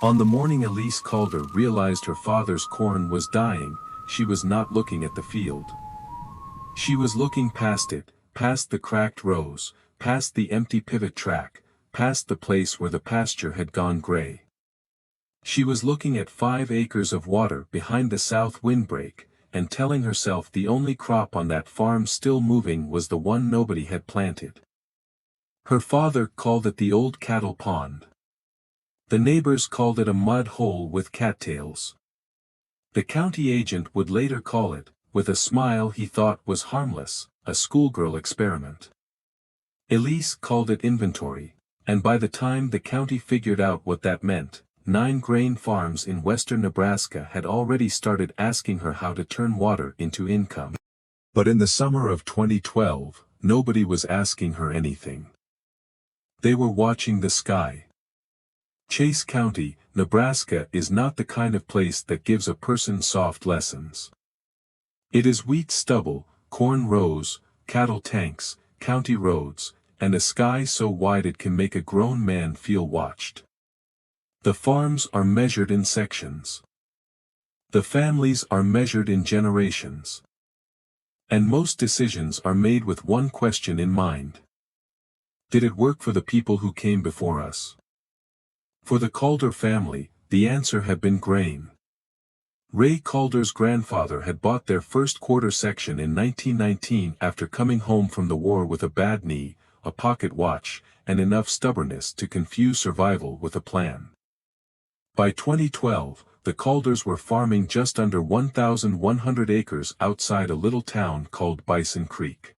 On the morning Elise Calder realized her father's corn was dying, she was not looking at the field. She was looking past it, past the cracked rows, past the empty pivot track, past the place where the pasture had gone gray. She was looking at 5 acres of water behind the south windbreak, and telling herself the only crop on that farm still moving was the one nobody had planted. Her father called it the old cattle pond. The neighbors called it a mud hole with cattails. The county agent would later call it, with a smile he thought was harmless, a schoolgirl experiment. Elise called it inventory, and by the time the county figured out what that meant, 9 grain farms in western Nebraska had already started asking her how to turn water into income. But in the summer of 2012, nobody was asking her anything. They were watching the sky. Chase County, Nebraska is not the kind of place that gives a person soft lessons. It is wheat stubble, corn rows, cattle tanks, county roads, and a sky so wide it can make a grown man feel watched. The farms are measured in sections. The families are measured in generations. And most decisions are made with one question in mind. Did it work for the people who came before us? For the Calder family, the answer had been grain. Ray Calder's grandfather had bought their first quarter section in 1919 after coming home from the war with a bad knee, a pocket watch, and enough stubbornness to confuse survival with a plan. By 2012, the Calders were farming just under 1,100 acres outside a little town called Bison Creek.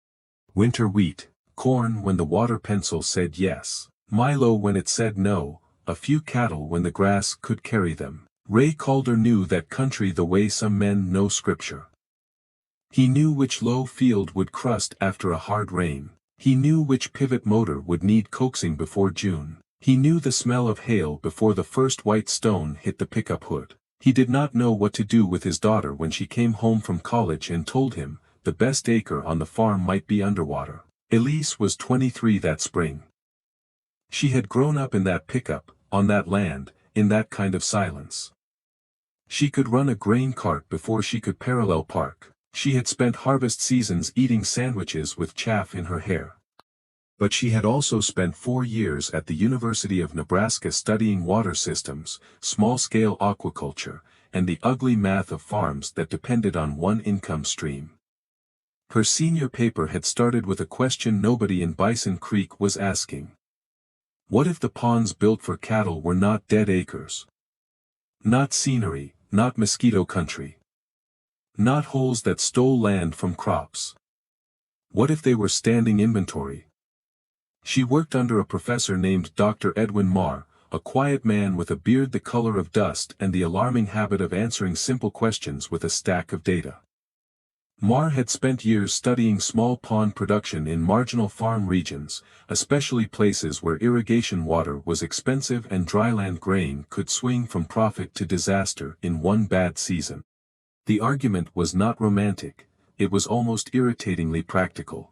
Winter wheat, corn when the water pencil said yes, Milo when it said no, a few cattle when the grass could carry them. Ray Calder knew that country the way some men know scripture. He knew which low field would crust after a hard rain. He knew which pivot motor would need coaxing before June. He knew the smell of hail before the first white stone hit the pickup hood. He did not know what to do with his daughter when she came home from college and told him, the best acre on the farm might be underwater. Elise was 23 that spring. She had grown up in that pickup, on that land, in that kind of silence. She could run a grain cart before she could parallel park. She had spent harvest seasons eating sandwiches with chaff in her hair. But she had also spent 4 years at the University of Nebraska studying water systems, small-scale aquaculture, and the ugly math of farms that depended on one income stream. Her senior paper had started with a question nobody in Bison Creek was asking. What if the ponds built for cattle were not dead acres? Not scenery, not mosquito country. Not holes that stole land from crops. What if they were standing inventory? She worked under a professor named Dr. Edwin Marr, a quiet man with a beard the color of dust and the alarming habit of answering simple questions with a stack of data. Marr had spent years studying small pond production in marginal farm regions, especially places where irrigation water was expensive and dryland grain could swing from profit to disaster in one bad season. The argument was not romantic, it was almost irritatingly practical.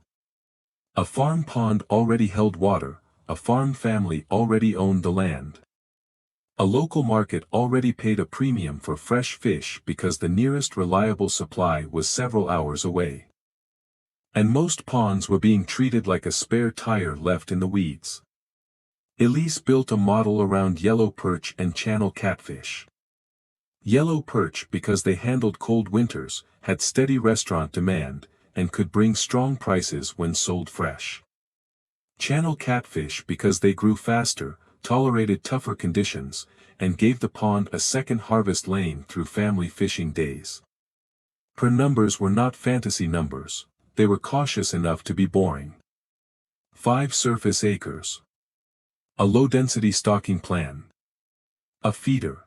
A farm pond already held water, a farm family already owned the land. A local market already paid a premium for fresh fish because the nearest reliable supply was several hours away. And most ponds were being treated like a spare tire left in the weeds. Elise built a model around yellow perch and channel catfish. Yellow perch because they handled cold winters, had steady restaurant demand, and could bring strong prices when sold fresh. Channel catfish because they grew faster, tolerated tougher conditions, and gave the pond a second harvest lane through family fishing days. Her numbers were not fantasy numbers, they were cautious enough to be boring. 5 surface acres. A low-density stocking plan. A feeder.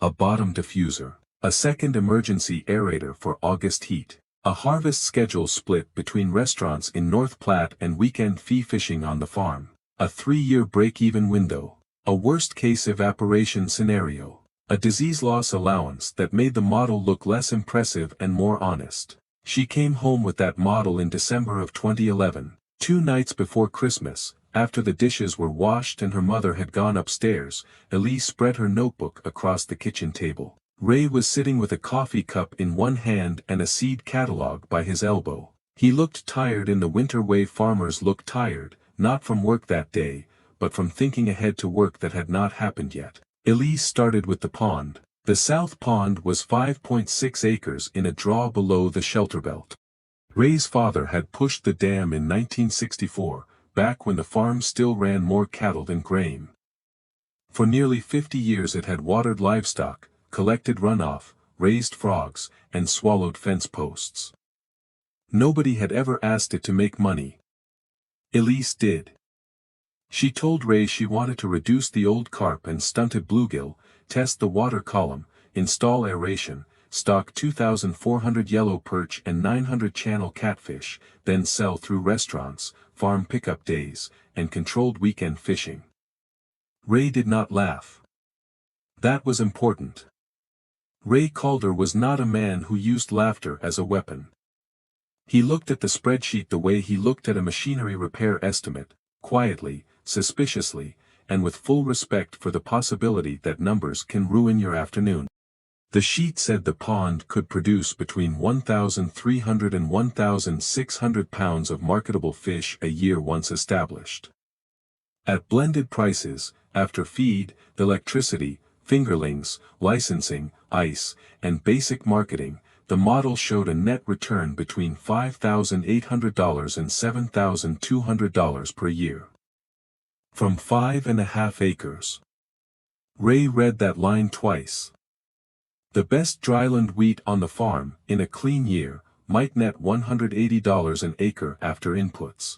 A bottom diffuser. A second emergency aerator for August heat. A harvest schedule split between restaurants in North Platte and weekend fee fishing on the farm. A 3-year break-even window. A worst-case evaporation scenario. A disease loss allowance that made the model look less impressive and more honest. She came home with that model in December of 2011, 2 nights before Christmas, After the dishes were washed and her mother had gone upstairs, Elise spread her notebook across the kitchen table. Ray was sitting with a coffee cup in one hand and a seed catalog by his elbow. He looked tired in the winter way farmers look tired, not from work that day, but from thinking ahead to work that had not happened yet. Elise started with the pond. The south pond was 5.6 acres in a draw below the shelter belt. Ray's father had pushed the dam in 1964, back when the farm still ran more cattle than grain. For nearly 50 years it had watered livestock, collected runoff, raised frogs, and swallowed fence posts. Nobody had ever asked it to make money. Elise did. She told Ray she wanted to reduce the old carp and stunted bluegill, test the water column, install aeration, stock 2,400 yellow perch and 900 channel catfish, then sell through restaurants, farm pickup days, and controlled weekend fishing. Ray did not laugh. That was important. Ray Calder was not a man who used laughter as a weapon. He looked at the spreadsheet the way he looked at a machinery repair estimate, quietly, suspiciously, and with full respect for the possibility that numbers can ruin your afternoon. The sheet said the pond could produce between 1,300 and 1,600 pounds of marketable fish a year once established. At blended prices, after feed, electricity, fingerlings, licensing, ice, and basic marketing, the model showed a net return between $5,800 and $7,200 per year. From 5.5 acres. Ray read that line twice. The best dryland wheat on the farm, in a clean year, might net $180 an acre after inputs.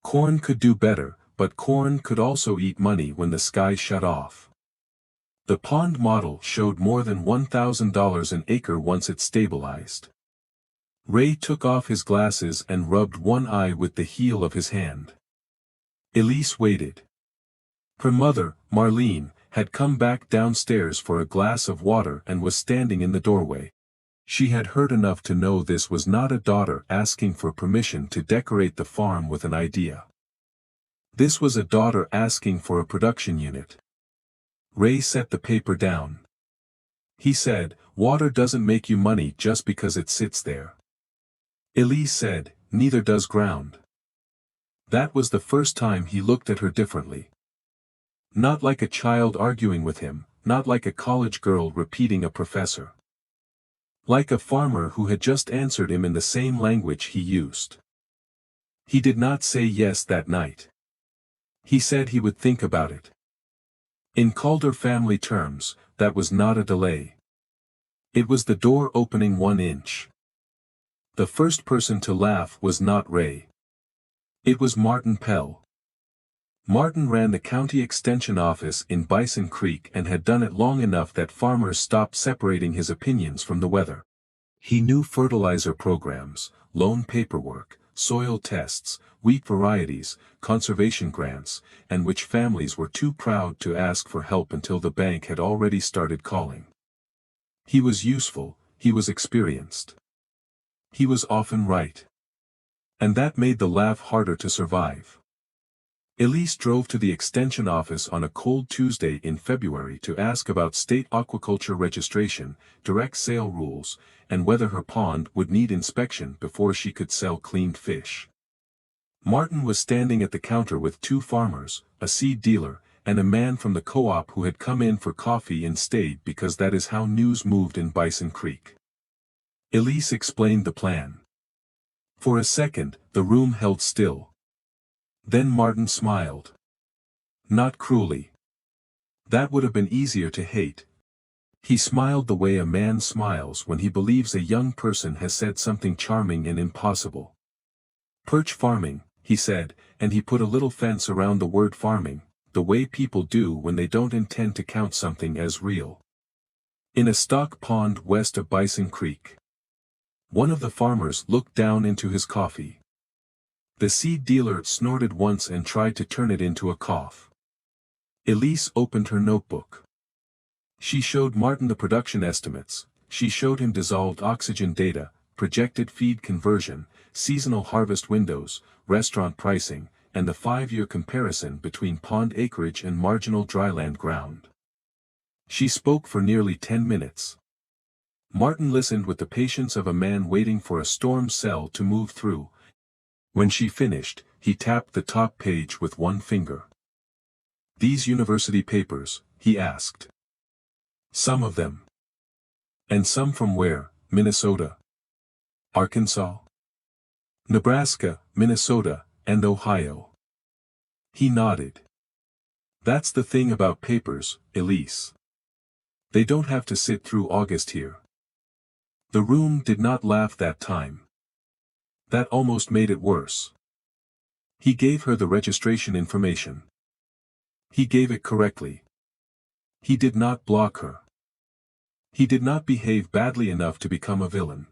Corn could do better, but corn could also eat money when the sky shut off. The pond model showed more than $1,000 an acre once it stabilized. Ray took off his glasses and rubbed one eye with the heel of his hand. Elise waited. Her mother, Marlene, had come back downstairs for a glass of water and was standing in the doorway. She had heard enough to know this was not a daughter asking for permission to decorate the farm with an idea. This was a daughter asking for a production unit. Ray set the paper down. He said, "Water doesn't make you money just because it sits there." Elise said, "Neither does ground." That was the first time he looked at her differently. Not like a child arguing with him, not like a college girl repeating a professor. Like a farmer who had just answered him in the same language he used. He did not say yes that night. He said he would think about it. In Calder family terms, that was not a delay. It was the door opening 1 inch. The first person to laugh was not Ray. It was Martin Pell. Martin ran the county extension office in Bison Creek and had done it long enough that farmers stopped separating his opinions from the weather. He knew fertilizer programs, loan paperwork, soil tests, wheat varieties, conservation grants, and which families were too proud to ask for help until the bank had already started calling. He was useful, he was experienced. He was often right. And that made the laugh harder to survive. Elise drove to the extension office on a cold Tuesday in February to ask about state aquaculture registration, direct sale rules, and whether her pond would need inspection before she could sell cleaned fish. Martin was standing at the counter with 2 farmers, a seed dealer, and a man from the co-op who had come in for coffee and stayed because that is how news moved in Bison Creek. Elise explained the plan. For a second, the room held still. Then Martin smiled. Not cruelly. That would have been easier to hate. He smiled the way a man smiles when he believes a young person has said something charming and impossible. "Perch farming," he said, and he put a little fence around the word farming, the way people do when they don't intend to count something as real. In a stock pond west of Bison Creek. One of the farmers looked down into his coffee. The seed dealer snorted once and tried to turn it into a cough. Elise opened her notebook. She showed Martin the production estimates, she showed him dissolved oxygen data, projected feed conversion, seasonal harvest windows, restaurant pricing, and the 5-year comparison between pond acreage and marginal dryland ground. She spoke for nearly 10 minutes. Martin listened with the patience of a man waiting for a storm cell to move through. When she finished, he tapped the top page with one finger. "These university papers?" he asked. "Some of them." "And some from where? Minnesota? Arkansas? Nebraska, Minnesota, and Ohio?" He nodded. "That's the thing about papers, Elise. They don't have to sit through August here." The room did not laugh that time. That almost made it worse. He gave her the registration information. He gave it correctly. He did not block her. He did not behave badly enough to become a villain.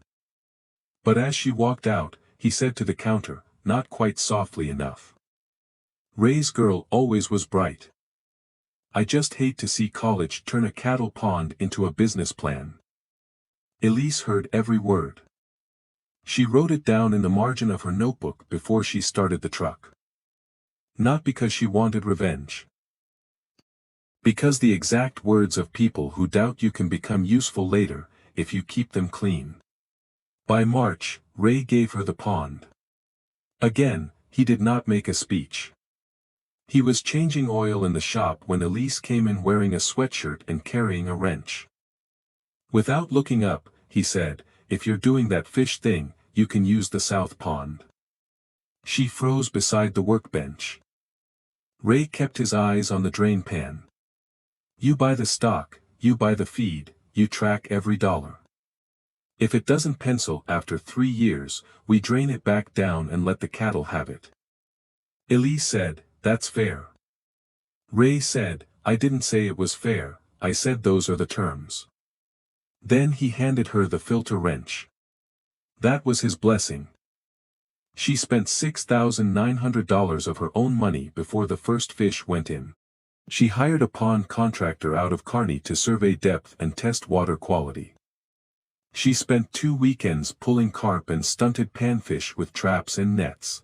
But as she walked out, he said to the counter, not quite softly enough, "Ray's girl always was bright. I just hate to see college turn a cattle pond into a business plan." Elise heard every word. She wrote it down in the margin of her notebook before she started the truck. Not because she wanted revenge. Because the exact words of people who doubt you can become useful later, if you keep them clean. By March, Ray gave her the pond. Again, he did not make a speech. He was changing oil in the shop when Elise came in wearing a sweatshirt and carrying a wrench. Without looking up, he said, "If you're doing that fish thing, you can use the south pond." She froze beside the workbench. Ray kept his eyes on the drain pan. "You buy the stock, you buy the feed, you track every dollar. If it doesn't pencil after 3 years, we drain it back down and let the cattle have it." Elise said, "That's fair." Ray said, "I didn't say it was fair, I said those are the terms." Then he handed her the filter wrench. That was his blessing. She spent $6,900 of her own money before the first fish went in. She hired a pond contractor out of Kearney to survey depth and test water quality. She spent 2 weekends pulling carp and stunted panfish with traps and nets.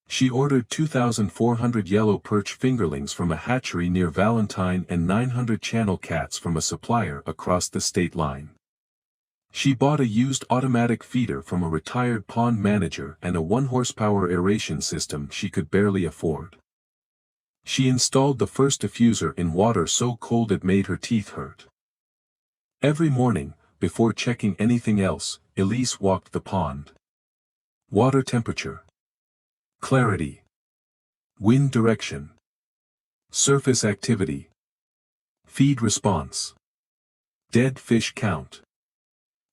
She ordered 2,400 yellow perch fingerlings from a hatchery near Valentine and 900 channel cats from a supplier across the state line. She bought a used automatic feeder from a retired pond manager and a 1-horsepower aeration system she could barely afford. She installed the first diffuser in water so cold it made her teeth hurt. Every morning, before checking anything else, Elise walked the pond. Water temperature. Clarity. Wind direction. Surface activity. Feed response. Dead fish count.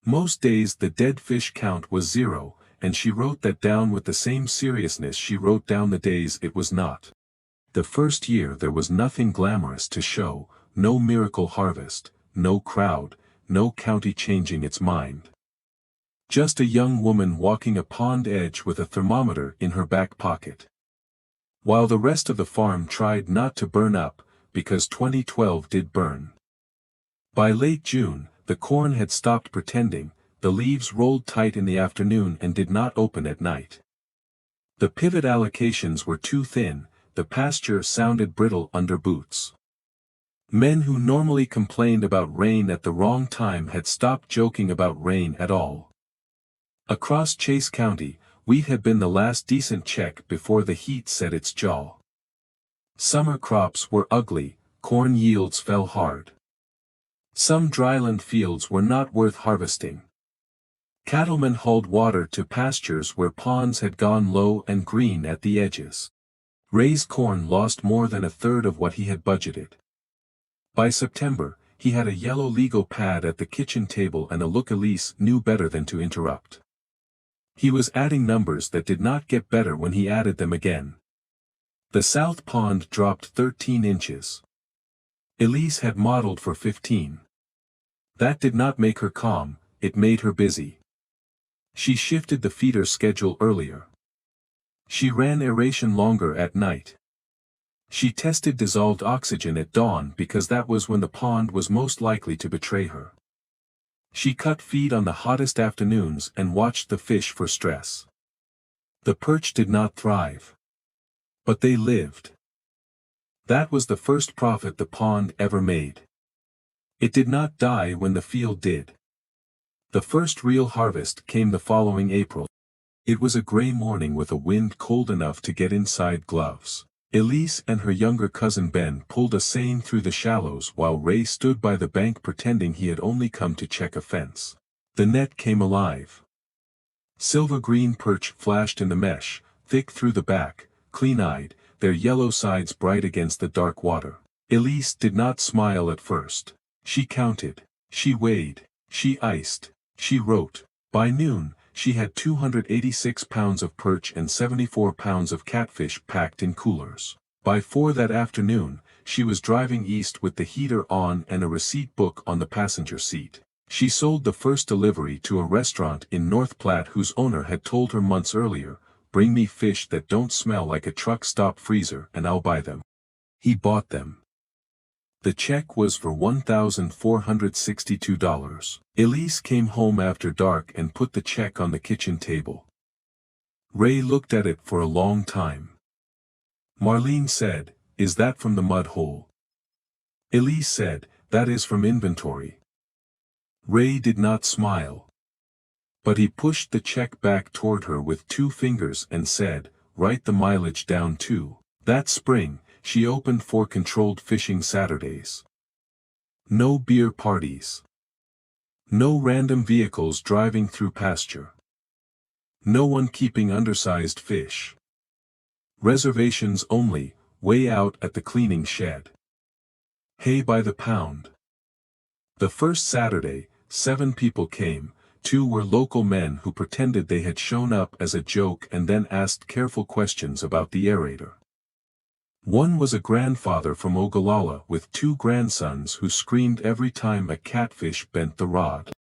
Most days the dead fish count was 0, and she wrote that down with the same seriousness she wrote down the days it was not. The first year there was nothing glamorous to show, no miracle harvest, no crowd, no county changing its mind. Just a young woman walking a pond edge with a thermometer in her back pocket. While the rest of the farm tried not to burn up, because 2012 did burn. By late June, the corn had stopped pretending, the leaves rolled tight in the afternoon and did not open at night. The pivot allocations were too thin, the pasture sounded brittle under boots. Men who normally complained about rain at the wrong time had stopped joking about rain at all. Across Chase County, wheat had been the last decent check before the heat set its jaw. Summer crops were ugly, corn yields fell hard. Some dryland fields were not worth harvesting. Cattlemen hauled water to pastures where ponds had gone low and green at the edges. Ray's corn lost more than a third of what he had budgeted. By September, he had a yellow legal pad at the kitchen table and a look Elise knew better than to interrupt. He was adding numbers that did not get better when he added them again. The south pond dropped 13 inches. Elise had modeled for 15. That did not make her calm, it made her busy. She shifted the feeder schedule earlier. She ran aeration longer at night. She tested dissolved oxygen at dawn because that was when the pond was most likely to betray her. She cut feed on the hottest afternoons and watched the fish for stress. The perch did not thrive. But they lived. That was the first profit the pond ever made. It did not die when the field did. The first real harvest came the following April. It was a gray morning with a wind cold enough to get inside gloves. Elise and her younger cousin Ben pulled a seine through the shallows while Ray stood by the bank pretending he had only come to check a fence. The net came alive. Silver-green perch flashed in the mesh, thick through the back, clean-eyed, their yellow sides bright against the dark water. Elise did not smile at first. She counted. She weighed. She iced. She wrote. By noon, she had 286 pounds of perch and 74 pounds of catfish packed in coolers. By 4 that afternoon, she was driving east with the heater on and a receipt book on the passenger seat. She sold the first delivery to a restaurant in North Platte whose owner had told her months earlier, "Bring me fish that don't smell like a truck stop freezer and I'll buy them." He bought them. The check was for $1,462. Elise came home after dark and put the check on the kitchen table. Ray looked at it for a long time. Marlene said, "Is that from the mud hole?" Elise said, "That is from inventory." Ray did not smile. But he pushed the check back toward her with 2 fingers and said, "Write the mileage down too." That spring, she opened 4 controlled fishing Saturdays. No beer parties. No random vehicles driving through pasture. No one keeping undersized fish. Reservations only, way out at the cleaning shed. Hay by the pound. The first Saturday, 7 people came. 2 were local men who pretended they had shown up as a joke and then asked careful questions about the aerator. One was a grandfather from Ogallala with 2 grandsons who screamed every time a catfish bent the rod.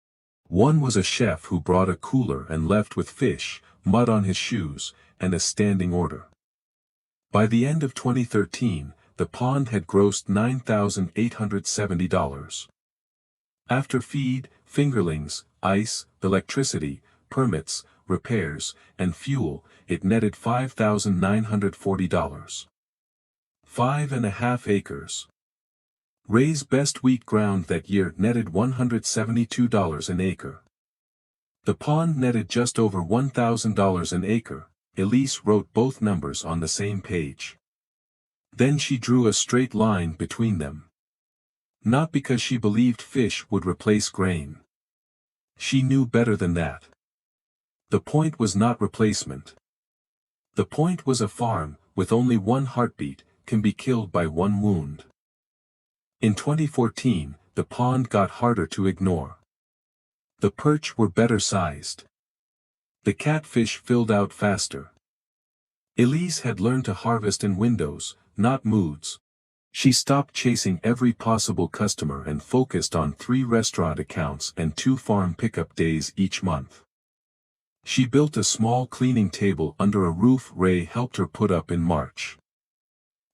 One was a chef who brought a cooler and left with fish, mud on his shoes, and a standing order. By the end of 2013, the pond had grossed $9,870. After feed, fingerlings, ice, electricity, permits, repairs, and fuel, it netted $5,940. 5.5 acres. Ray's best wheat ground that year netted $172 an acre. The pond netted just over $1,000 an acre. Elise wrote both numbers on the same page. Then she drew a straight line between them. Not because she believed fish would replace grain. She knew better than that. The point was not replacement. The point was a farm, with only 1 heartbeat, can be killed by 1 wound. In 2014, the pond got harder to ignore. The perch were better sized. The catfish filled out faster. Elise had learned to harvest in windows, not moods. She stopped chasing every possible customer and focused on 3 restaurant accounts and 2 farm pickup days each month. She built a small cleaning table under a roof Ray helped her put up in March.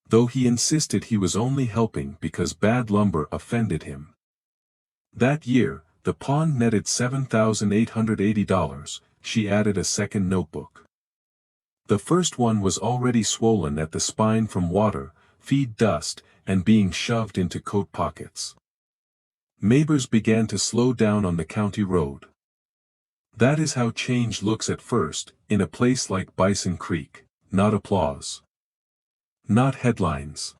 Though he insisted he was only helping because bad lumber offended him. That year, the pond netted $7,880, she added a second notebook. The first one was already swollen at the spine from water, feed dust, and being shoved into coat pockets. Neighbors began to slow down on the county road. That is how change looks at first, in a place like Bison Creek, not applause. Not headlines.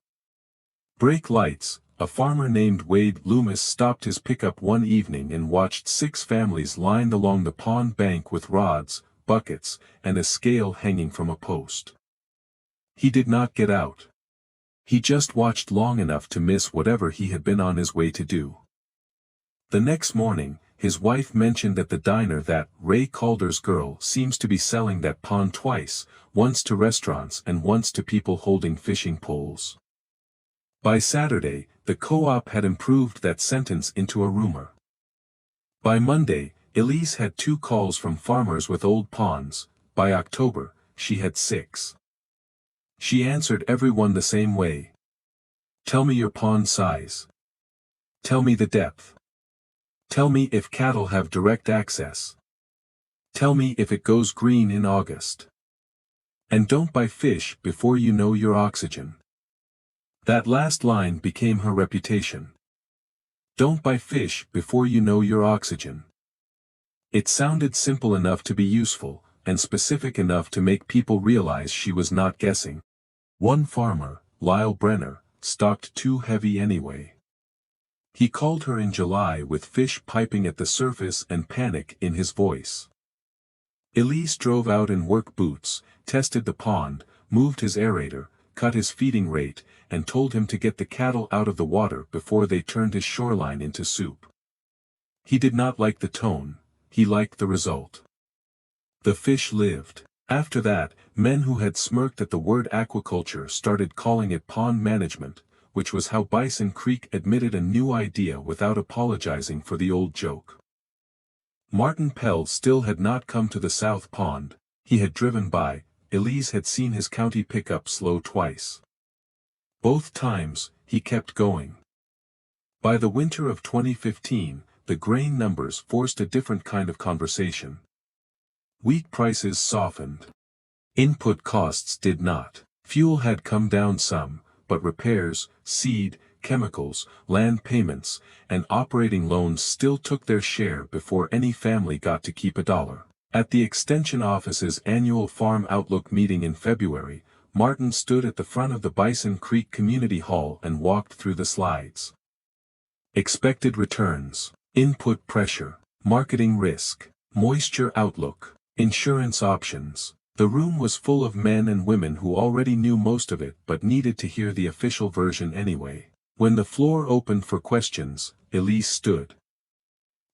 Brake lights. A farmer named Wade Loomis stopped his pickup one evening and watched 6 families lined along the pond bank with rods, buckets, and a scale hanging from a post. He did not get out. He just watched long enough to miss whatever he had been on his way to do. The next morning, his wife mentioned at the diner that Ray Calder's girl seems to be selling that pond twice, once to restaurants and once to people holding fishing poles. By Saturday, the co-op had improved that sentence into a rumor. By Monday, Elise had 2 calls from farmers with old ponds. By October, she had 6. She answered everyone the same way. Tell me your pond size. Tell me the depth. Tell me if cattle have direct access. Tell me if it goes green in August. And don't buy fish before you know your oxygen. That last line became her reputation. Don't buy fish before you know your oxygen. It sounded simple enough to be useful, and specific enough to make people realize she was not guessing. One farmer, Lyle Brenner, stocked too heavy anyway. He called her in July with fish piping at the surface and panic in his voice. Elise drove out in work boots, tested the pond, moved his aerator, cut his feeding rate, and told him to get the cattle out of the water before they turned his shoreline into soup. He did not like the tone, he liked the result. The fish lived. After that, men who had smirked at the word aquaculture started calling it pond management, which was how Bison Creek admitted a new idea without apologizing for the old joke. Martin Pell still had not come to the South Pond. He had driven by. Elise had seen his county pickup slow twice. Both times, he kept going. By the winter of 2015, the grain numbers forced a different kind of conversation. Wheat prices softened. Input costs did not. Fuel had come down some, but repairs, seed, chemicals, land payments, and operating loans still took their share before any family got to keep a dollar. At the Extension Office's annual Farm Outlook meeting in February, Martin stood at the front of the Bison Creek Community Hall and walked through the slides. Expected returns, input pressure, marketing risk, moisture outlook, insurance options. The room was full of men and women who already knew most of it but needed to hear the official version anyway. When the floor opened for questions, Elise stood.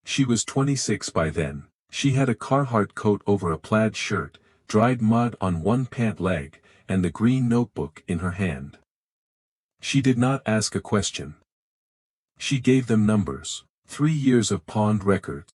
She was 26 by then. She had a Carhartt coat over a plaid shirt, dried mud on one pant leg, and the green notebook in her hand. She did not ask a question. She gave them numbers. 3 years of pond records.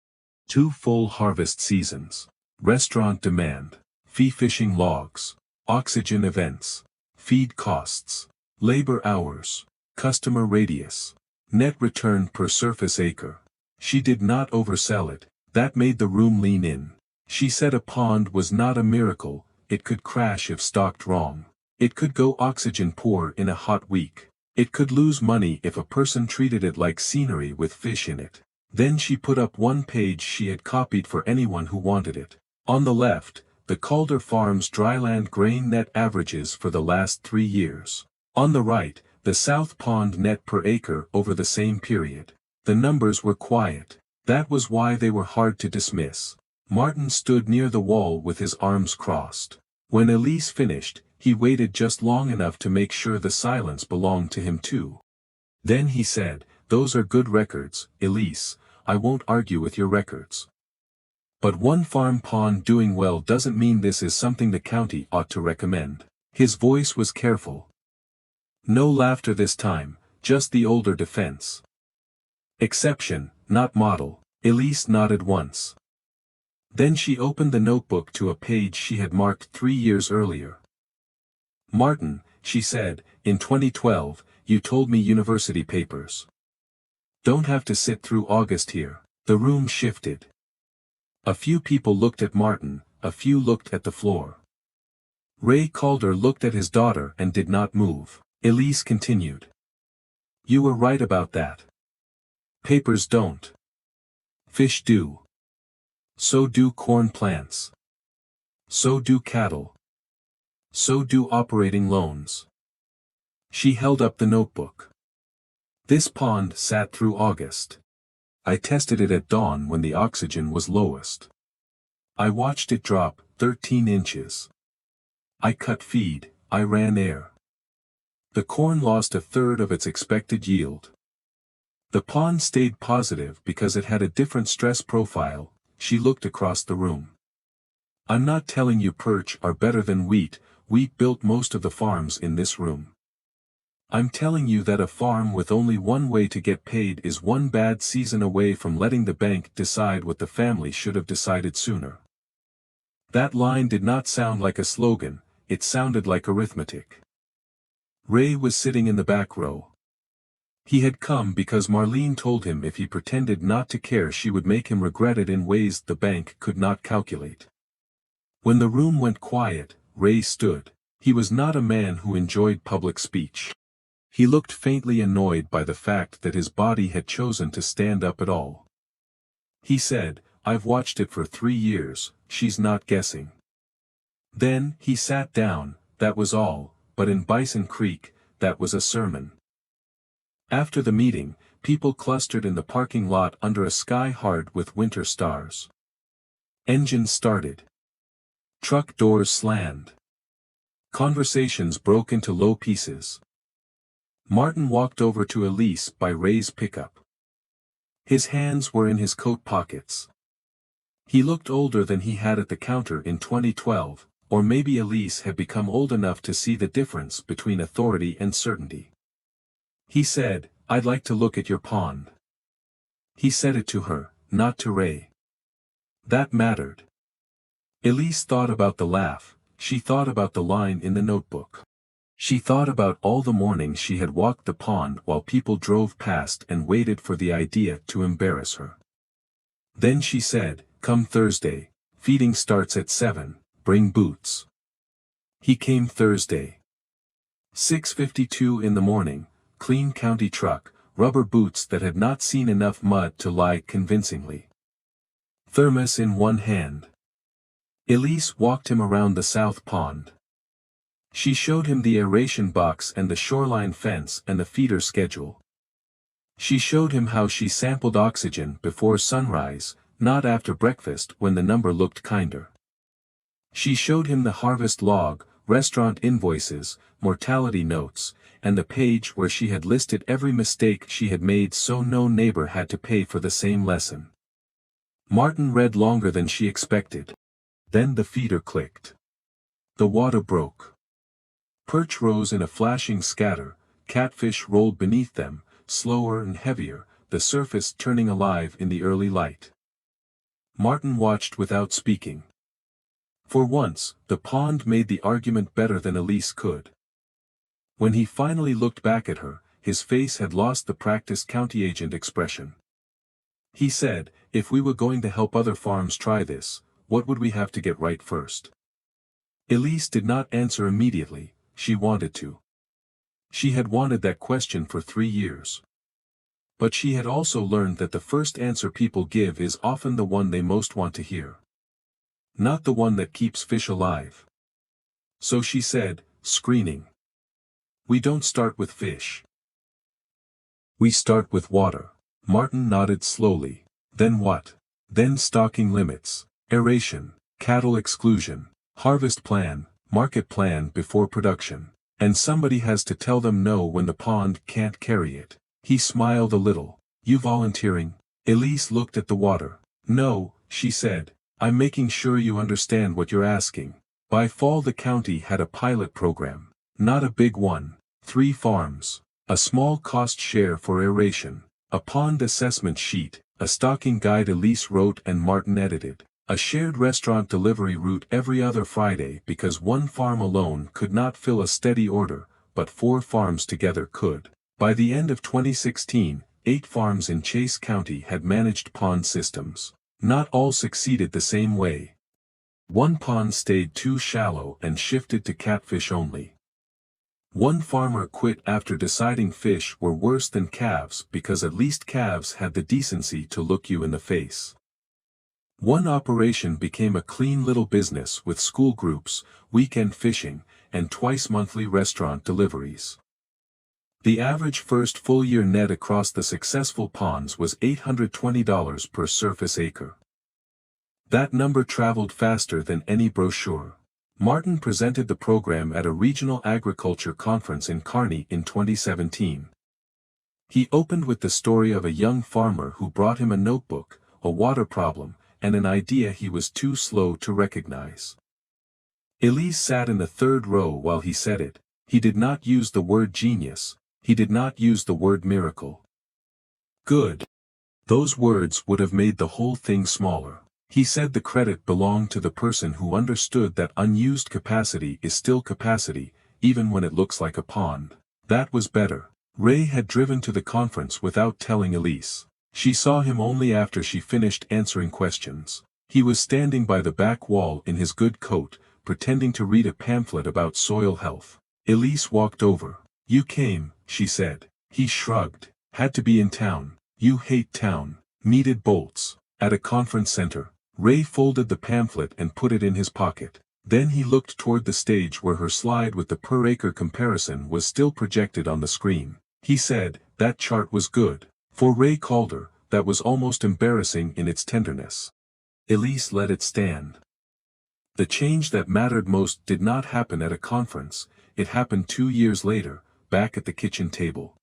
2 full harvest seasons. Restaurant demand. Fee fishing logs. Oxygen events. Feed costs. Labor hours. Customer radius. Net return per surface acre. She did not oversell it. That made the room lean in. She said a pond was not a miracle, it could crash if stocked wrong. It could go oxygen poor in a hot week. It could lose money if a person treated it like scenery with fish in it. Then she put up one page she had copied for anyone who wanted it. On the left, the Calder Farm's dryland grain net averages for the last 3 years. On the right, the South Pond net per acre over the same period. The numbers were quiet. That was why they were hard to dismiss. Martin stood near the wall with his arms crossed. When Elise finished, he waited just long enough to make sure the silence belonged to him too. Then he said, "Those are good records, Elise, I won't argue with your records. But one farm pond doing well doesn't mean this is something the county ought to recommend." His voice was careful. No laughter this time, just the older defense. Exception, not model. Elise nodded once. Then she opened the notebook to a page she had marked 3 years earlier. "Martin," she said, "in 2012, you told me university papers. Don't have to sit through August here." The room shifted. A few people looked at Martin, a few looked at the floor. Ray Calder looked at his daughter and did not move. Elise continued. "You were right about that. Papers don't. Fish do. So do corn plants. So do cattle. So do operating loans." She held up the notebook. "This pond sat through August. I tested it at dawn when the oxygen was lowest. I watched it drop 13 inches. I cut feed, I ran air. The corn lost a third of its expected yield. The pond stayed positive because it had a different stress profile." She looked across the room. "I'm not telling you perch are better than wheat. Wheat built most of the farms in this room. I'm telling you that a farm with only one way to get paid is one bad season away from letting the bank decide what the family should have decided sooner." That line did not sound like a slogan, it sounded like arithmetic. Ray was sitting in the back row. He had come because Marlene told him if he pretended not to care she would make him regret it in ways the bank could not calculate. When the room went quiet, Ray stood. He was not a man who enjoyed public speech. He looked faintly annoyed by the fact that his body had chosen to stand up at all. He said, "I've watched it for 3 years, she's not guessing." Then, he sat down, that was all, but in Bison Creek, that was a sermon. After the meeting, people clustered in the parking lot under a sky hard with winter stars. Engines started. Truck doors slammed. Conversations broke into low pieces. Martin walked over to Elise by Ray's pickup. His hands were in his coat pockets. He looked older than he had at the counter in 2012, or maybe Elise had become old enough to see the difference between authority and certainty. He said, "I'd like to look at your pond." He said it to her, not to Ray. That mattered. Elise thought about the laugh, she thought about the line in the notebook. She thought about all the mornings she had walked the pond while people drove past and waited for the idea to embarrass her. Then she said, "Come Thursday, feeding starts at 7, bring boots." He came Thursday. 6:52 in the morning, clean county truck, rubber boots that had not seen enough mud to lie convincingly. Thermos in one hand. Elise walked him around the south pond. She showed him the aeration box and the shoreline fence and the feeder schedule. She showed him how she sampled oxygen before sunrise, not after breakfast when the number looked kinder. She showed him the harvest log, restaurant invoices, mortality notes, and the page where she had listed every mistake she had made so no neighbor had to pay for the same lesson. Martin read longer than she expected. Then the feeder clicked. The water broke. Perch rose in a flashing scatter, catfish rolled beneath them, slower and heavier, the surface turning alive in the early light. Martin watched without speaking. For once, the pond made the argument better than Elise could. When he finally looked back at her, his face had lost the practiced county agent expression. He said, "If we were going to help other farms try this, what would we have to get right first?" Elise did not answer immediately. She wanted to. She had wanted that question for 3 years. But she had also learned that the first answer people give is often the one they most want to hear. Not the one that keeps fish alive. So she said, "Screening. We don't start with fish. We start with water." Martin nodded slowly. "Then what?" "Then stocking limits, aeration, cattle exclusion, harvest plan, market plan before production. And somebody has to tell them no when the pond can't carry it." He smiled a little. "You volunteering?" Elise looked at the water. "No," she said, "I'm making sure you understand what you're asking." By fall the county had a pilot program. Not a big one. 3 farms. A small cost share for aeration. A pond assessment sheet, a stocking guide Elise wrote and Martin edited. A shared restaurant delivery route every other Friday because one farm alone could not fill a steady order, but 4 farms together could. By the end of 2016, 8 farms in Chase County had managed pond systems. Not all succeeded the same way. One pond stayed too shallow and shifted to catfish only. One farmer quit after deciding fish were worse than calves because at least calves had the decency to look you in the face. One operation became a clean little business with school groups, weekend fishing, and twice-monthly restaurant deliveries. The average first full-year net across the successful ponds was $820 per surface acre. That number traveled faster than any brochure. Martin presented the program at a regional agriculture conference in Kearney in 2017. He opened with the story of a young farmer who brought him a notebook, a water problem, and an idea he was too slow to recognize. Elise sat in the 3rd row while he said it. He did not use the word genius. He did not use the word miracle. Good. Those words would have made the whole thing smaller. He said the credit belonged to the person who understood that unused capacity is still capacity, even when it looks like a pond. That was better. Ray had driven to the conference without telling Elise. She saw him only after she finished answering questions. He was standing by the back wall in his good coat, pretending to read a pamphlet about soil health. Elise walked over. "You came," she said. He shrugged. "Had to be in town." "You hate town." "Needed bolts." "At a conference center." Ray folded the pamphlet and put it in his pocket. Then he looked toward the stage where her slide with the per-acre comparison was still projected on the screen. He said, "That chart was good." For Ray Calder, that was almost embarrassing in its tenderness. Elise let it stand. The change that mattered most did not happen at a conference, it happened 2 years later, back at the kitchen table.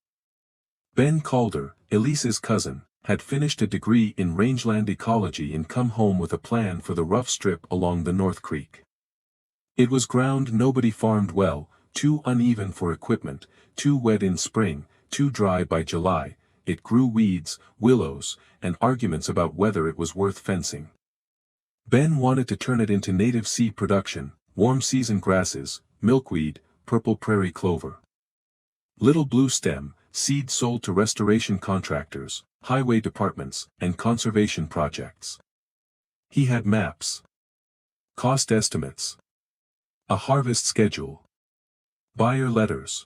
Ben Calder, Elise's cousin, had finished a degree in rangeland ecology and come home with a plan for the rough strip along the North Creek. It was ground nobody farmed well, too uneven for equipment, too wet in spring, too dry by July. It grew weeds, willows, and arguments about whether it was worth fencing. Ben wanted to turn it into native seed production, warm season grasses, milkweed, purple prairie clover. Little blue stem, seed sold to restoration contractors, highway departments, and conservation projects. He had maps, cost estimates, a harvest schedule, buyer letters,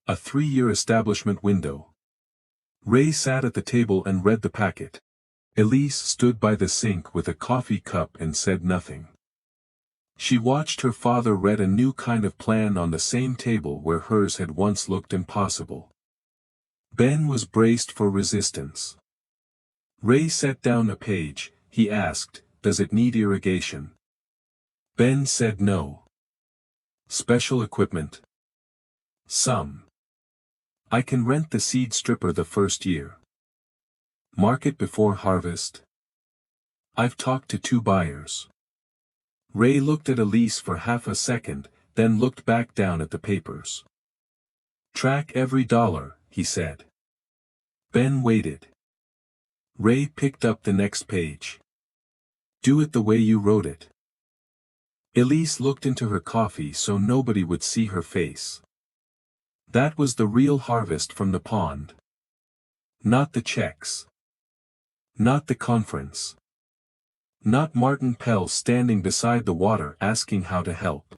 a 3-year establishment window. Ray sat at the table and read the packet. Elise stood by the sink with a coffee cup and said nothing. She watched her father read a new kind of plan on the same table where hers had once looked impossible. Ben was braced for resistance. Ray set down a page. He asked, "Does it need irrigation?" Ben said no. "Special equipment?" "Some. I can rent the seed stripper the first year." "Market before harvest?" "I've talked to 2 buyers." Ray looked at Elise for half a second, then looked back down at the papers. "Track every dollar," he said. Ben waited. Ray picked up the next page. "Do it the way you wrote it." Elise looked into her coffee so nobody would see her face. That was the real harvest from the pond. Not the checks. Not the conference. Not Martin Pell standing beside the water asking how to help.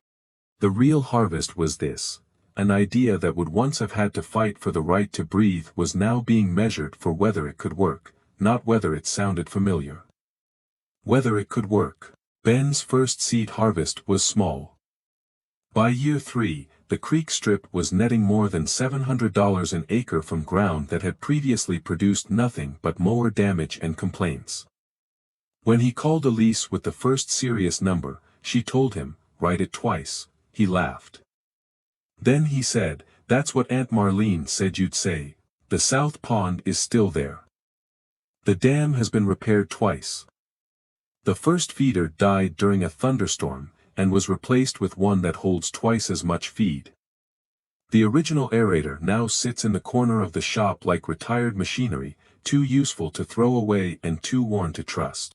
The real harvest was this. An idea that would once have had to fight for the right to breathe was now being measured for whether it could work, not whether it sounded familiar. Whether it could work. Ben's first seed harvest was small. By year 3, the creek strip was netting more than $700 an acre from ground that had previously produced nothing but mower damage and complaints. When he called Elise with the first serious number, she told him, "Write it twice." He laughed. Then he said, "That's what Aunt Marlene said you'd say. The South Pond is still there. The dam has been repaired twice. The first feeder died during a thunderstorm, and was replaced with one that holds twice as much feed. The original aerator now sits in the corner of the shop like retired machinery, too useful to throw away and too worn to trust.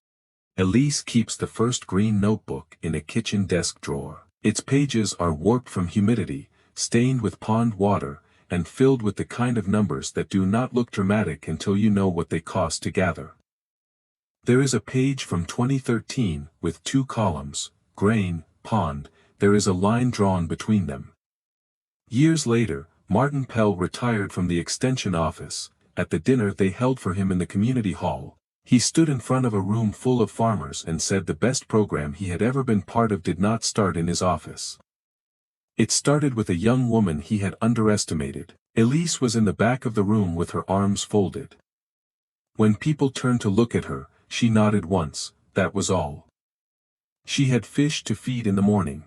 Elise keeps the first green notebook in a kitchen desk drawer. Its pages are warped from humidity, stained with pond water, and filled with the kind of numbers that do not look dramatic until you know what they cost to gather. There is a page from 2013, with 2 columns, grain, pond, there is a line drawn between them. Years later, Martin Pell retired from the extension office. At the dinner they held for him in the community hall, he stood in front of a room full of farmers and said the best program he had ever been part of did not start in his office. It started with a young woman he had underestimated. Elise was in the back of the room with her arms folded. When people turned to look at her, she nodded once, that was all. She had fish to feed in the morning.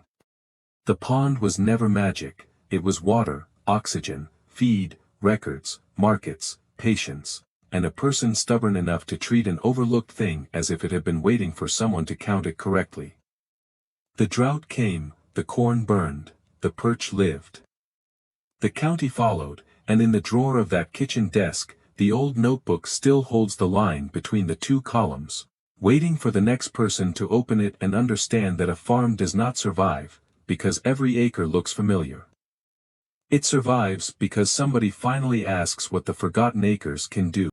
The pond was never magic, it was water, oxygen, feed, records, markets, patience, and a person stubborn enough to treat an overlooked thing as if it had been waiting for someone to count it correctly. The drought came, the corn burned, the perch lived. The county followed, and in the drawer of that kitchen desk, the old notebook still holds the line between the 2 columns, waiting for the next person to open it and understand that a farm does not survive, because every acre looks familiar. It survives because somebody finally asks what the forgotten acres can do.